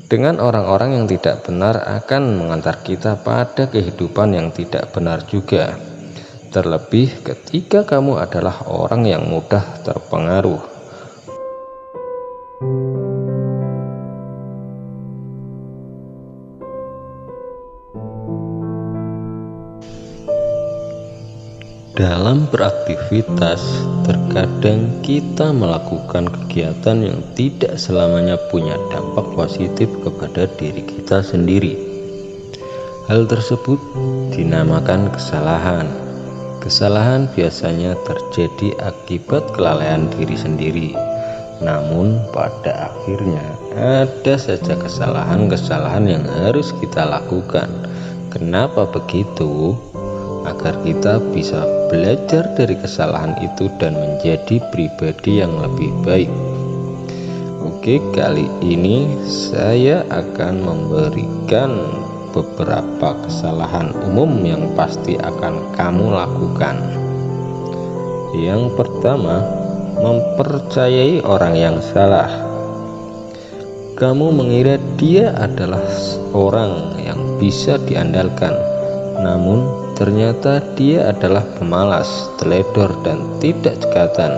Dengan orang-orang yang tidak benar akan mengantar kita pada kehidupan yang tidak benar juga. Terlebih ketika kamu adalah orang yang mudah terpengaruh. Dalam beraktivitas, terkadang kita melakukan kegiatan yang tidak selamanya punya dampak positif kepada diri kita sendiri. Hal tersebut dinamakan kesalahan. Kesalahan biasanya terjadi akibat kelalaian diri sendiri. Namun pada akhirnya ada saja kesalahan-kesalahan yang harus kita lakukan. Kenapa begitu? Agar kita bisa belajar dari kesalahan itu dan menjadi pribadi yang lebih baik. Oke, kali ini saya akan memberikan beberapa kesalahan umum yang pasti akan kamu lakukan. Yang pertama, mempercayai orang yang salah. Kamu mengira dia adalah orang yang bisa diandalkan, namun ternyata dia adalah pemalas, teledor, dan tidak cekatan.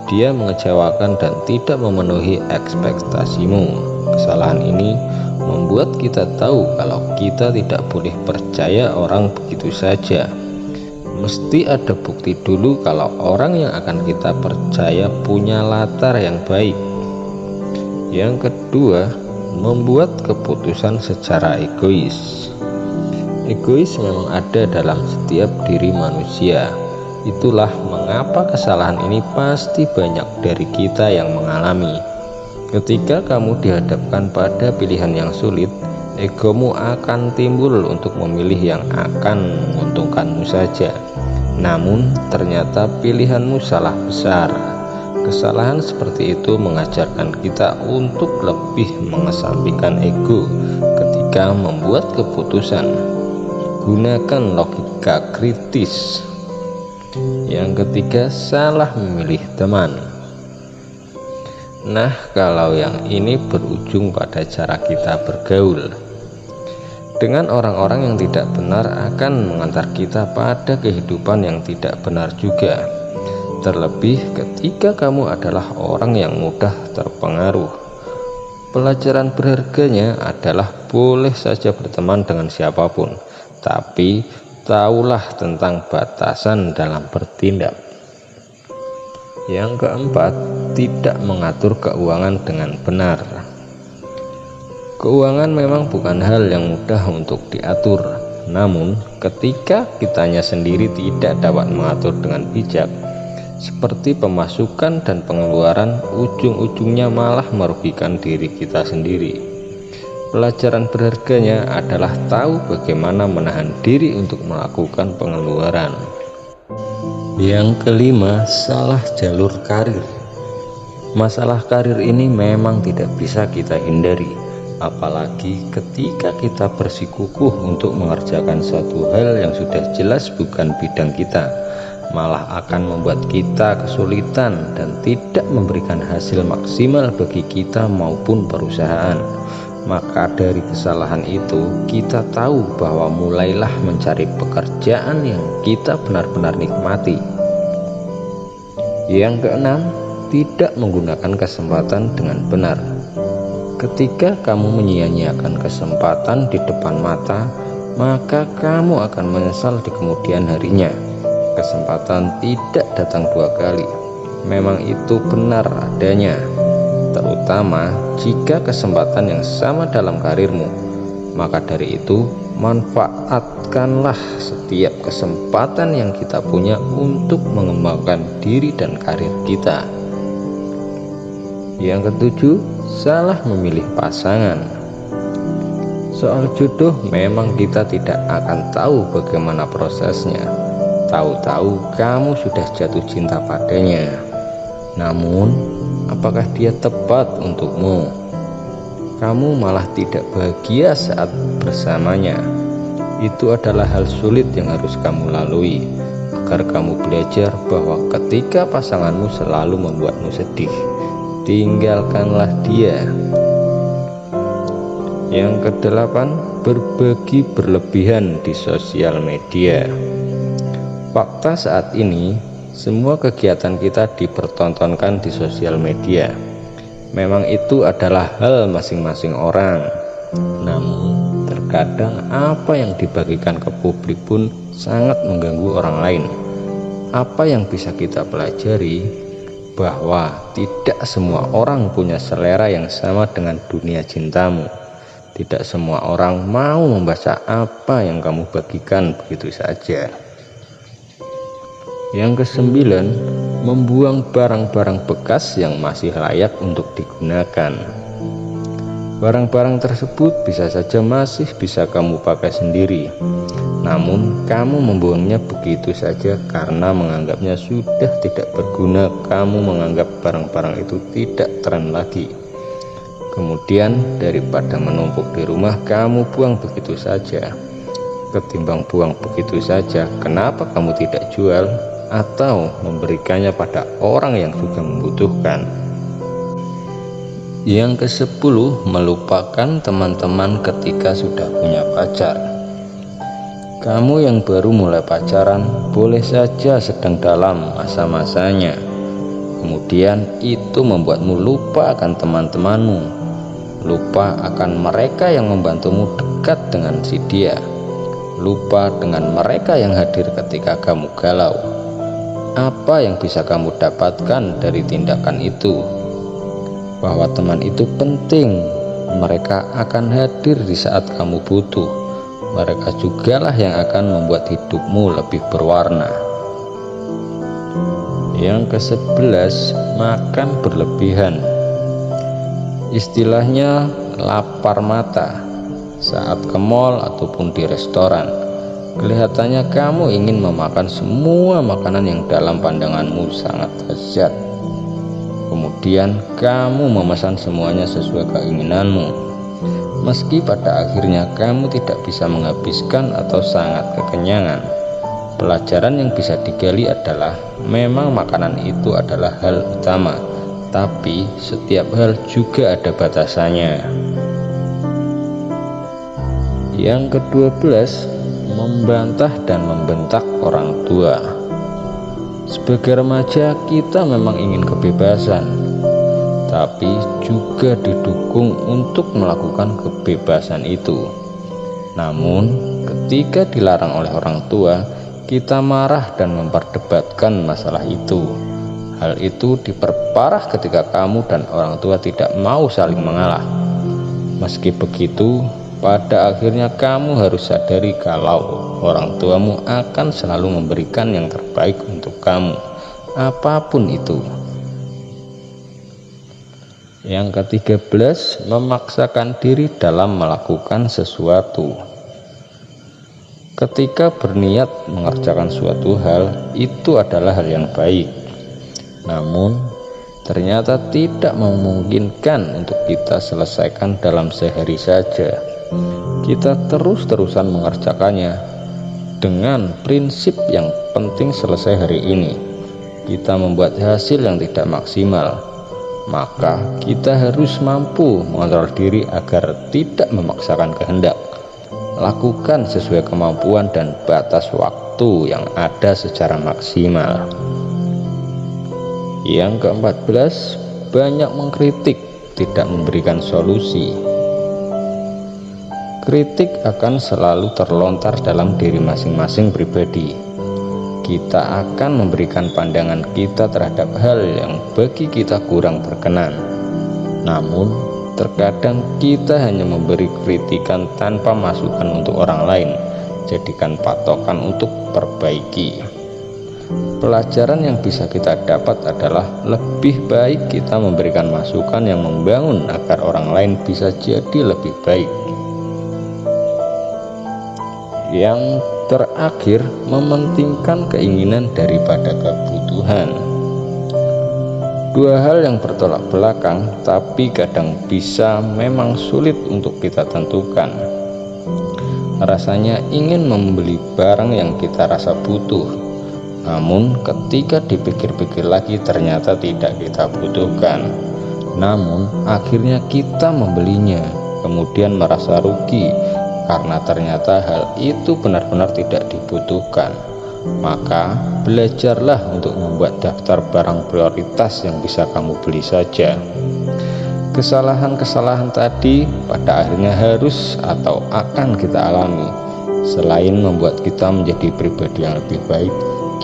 Dia mengecewakan dan tidak memenuhi ekspektasimu. Kesalahan ini membuat kita tahu kalau kita tidak boleh percaya orang begitu saja. Mesti ada bukti dulu kalau orang yang akan kita percaya punya latar yang baik. Yang kedua, membuat keputusan secara egois. Egois memang ada dalam setiap diri manusia. Itulah mengapa kesalahan ini pasti banyak dari kita yang mengalami. Ketika kamu dihadapkan pada pilihan yang sulit, egomu akan timbul untuk memilih yang akan menguntungkanmu saja. Namun ternyata pilihanmu salah besar. Kesalahan seperti itu mengajarkan kita untuk lebih mengesampingkan ego ketika membuat keputusan. Gunakan logika kritis. Yang ketiga, salah memilih teman. Nah, kalau yang ini berujung pada cara kita bergaul. Dengan orang-orang yang tidak benar akan mengantar kita pada kehidupan yang tidak benar juga. Terlebih ketika kamu adalah orang yang mudah terpengaruh. Pelajaran berharganya adalah boleh saja berteman dengan siapapun, tapi tahulah tentang batasan dalam bertindak. Yang keempat, tidak mengatur keuangan dengan benar. Keuangan memang bukan hal yang mudah untuk diatur, namun ketika kitanya sendiri tidak dapat mengatur dengan bijak, seperti pemasukan dan pengeluaran, ujung-ujungnya malah merugikan diri kita sendiri. Pelajaran berharganya adalah tahu bagaimana menahan diri untuk melakukan pengeluaran. Yang kelima, salah jalur karir. Masalah karir ini memang tidak bisa kita hindari, apalagi ketika kita bersikukuh untuk mengerjakan suatu hal yang sudah jelas bukan bidang kita, malah akan membuat kita kesulitan dan tidak memberikan hasil maksimal bagi kita maupun perusahaan. Maka dari kesalahan itu kita tahu bahwa mulailah mencari pekerjaan yang kita benar-benar nikmati. Yang keenam, tidak menggunakan kesempatan dengan benar. Ketika kamu menyia-nyiakan kesempatan di depan mata, maka kamu akan menyesal di kemudian harinya. Kesempatan tidak datang dua kali. Memang itu benar adanya, terutama jika kesempatan yang sama dalam karirmu. Maka dari itu, manfaatkanlah setiap kesempatan yang kita punya untuk mengembangkan diri dan karir kita. Yang ketujuh, salah memilih pasangan. Soal jodoh memang kita tidak akan tahu bagaimana prosesnya. Tahu-tahu kamu sudah jatuh cinta padanya, namun apakah dia tepat untukmu? Kamu malah tidak bahagia saat bersamanya. Itu adalah hal sulit yang harus kamu lalui, agar kamu belajar bahwa ketika pasanganmu selalu membuatmu sedih, tinggalkanlah dia. Yang kedelapan, berbagi berlebihan di sosial media. Fakta saat ini, semua kegiatan kita dipertontonkan di sosial media. Memang itu adalah hal masing-masing orang. Namun, terkadang apa yang dibagikan ke publik pun sangat mengganggu orang lain. Apa yang bisa kita pelajari, bahwa tidak semua orang punya selera yang sama dengan dunia cintamu. Tidak semua orang mau membaca apa yang kamu bagikan begitu saja. Yang kesembilan, membuang barang-barang bekas yang masih layak untuk digunakan. Barang-barang tersebut bisa saja masih bisa kamu pakai sendiri, namun kamu membuangnya begitu saja karena menganggapnya sudah tidak berguna. Kamu menganggap barang-barang itu tidak tren lagi. Kemudian daripada menumpuk di rumah, kamu buang begitu saja. Ketimbang buang begitu saja, kenapa kamu tidak jual atau memberikannya pada orang yang juga membutuhkan? Yang ke-10, melupakan teman-teman ketika sudah punya pacar. Kamu yang baru mulai pacaran boleh saja sedang dalam masa-masanya. Kemudian itu membuatmu lupa akan teman-temanmu, lupa akan mereka yang membantumu dekat dengan si dia, lupa dengan mereka yang hadir ketika kamu galau. Apa yang bisa kamu dapatkan dari tindakan itu? Bahwa teman itu penting, mereka akan hadir di saat kamu butuh. Mereka jugalah yang akan membuat hidupmu lebih berwarna. Yang ke-11, makan berlebihan. Istilahnya lapar mata. Saat ke mall ataupun di restoran, kelihatannya kamu ingin memakan semua makanan yang dalam pandanganmu sangat lezat. Kemudian kamu memesan semuanya sesuai keinginanmu. Meski pada akhirnya kamu tidak bisa menghabiskan atau sangat kekenyangan. Pelajaran yang bisa digali adalah memang makanan itu adalah hal utama, tapi setiap hal juga ada batasannya. Yang ke-12, membantah dan membentak orang tua. Sebagai remaja kita memang ingin kebebasan, tapi juga didukung untuk melakukan kebebasan itu. Namun ketika dilarang oleh orang tua, kita marah dan memperdebatkan masalah itu. Hal itu diperparah ketika kamu dan orang tua tidak mau saling mengalah. Meski begitu, pada akhirnya kamu harus sadari kalau orang tuamu akan selalu memberikan yang terbaik untuk kamu, apapun itu. Yang ke-13, memaksakan diri dalam melakukan sesuatu. Ketika berniat mengerjakan suatu hal, itu adalah hal yang baik. Namun, ternyata tidak memungkinkan untuk kita selesaikan dalam sehari saja. Kita terus-terusan mengerjakannya dengan prinsip yang penting selesai hari ini. Kita membuat hasil yang tidak maksimal, maka kita harus mampu mengontrol diri agar tidak memaksakan kehendak. Lakukan sesuai kemampuan dan batas waktu yang ada secara maksimal. Yang ke-14, banyak mengkritik, tidak memberikan solusi. Kritik akan selalu terlontar dalam diri masing-masing pribadi. Kita akan memberikan pandangan kita terhadap hal yang bagi kita kurang berkenan. Namun, terkadang kita hanya memberi kritikan tanpa masukan untuk orang lain, jadikan patokan untuk perbaiki. Pelajaran yang bisa kita dapat adalah lebih baik kita memberikan masukan yang membangun agar orang lain bisa jadi lebih baik. Yang terakhir, mementingkan keinginan daripada kebutuhan. Dua hal yang bertolak belakang, tapi kadang bisa memang sulit untuk kita tentukan. Rasanya ingin membeli barang yang kita rasa butuh, namun ketika dipikir-pikir lagi ternyata tidak kita butuhkan. Namun akhirnya kita membelinya. kemudian merasa rugi karena ternyata hal itu benar-benar tidak dibutuhkan. Maka belajarlah untuk membuat daftar barang prioritas yang bisa kamu beli saja. Kesalahan-kesalahan tadi pada akhirnya harus atau akan kita alami. Selain membuat kita menjadi pribadi yang lebih baik,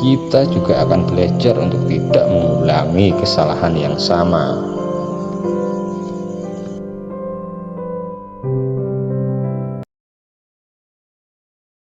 kita juga akan belajar untuk tidak mengulangi kesalahan yang sama.